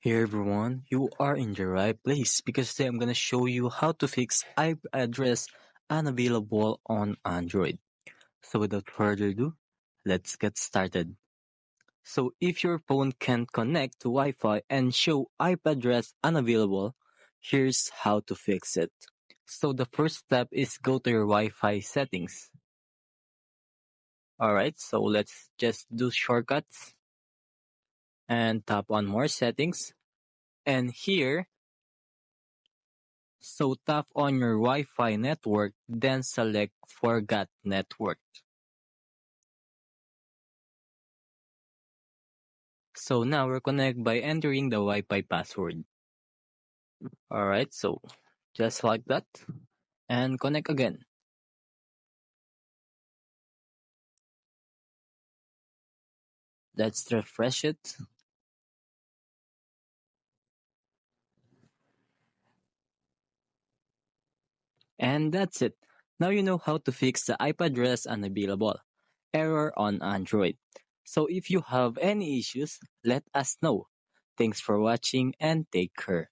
Hey everyone, you are in the right place because today I'm gonna show you how to fix IP address unavailable on Android. So without further ado, let's get started. So if your phone can't connect to Wi-Fi and show IP address unavailable, here's how to fix it. So the first step is go to your Wi-Fi settings. Alright, so let's just do shortcuts and tap on more settings. And here, so tap on your Wi-Fi network, then select Forgot Network. So now we're connect by entering the Wi-Fi password. Alright, so just like that. And connect again. Let's refresh it. And that's it. Now you know how to fix the IP address unavailable error on Android. So if you have any issues, let us know. Thanks for watching and take care.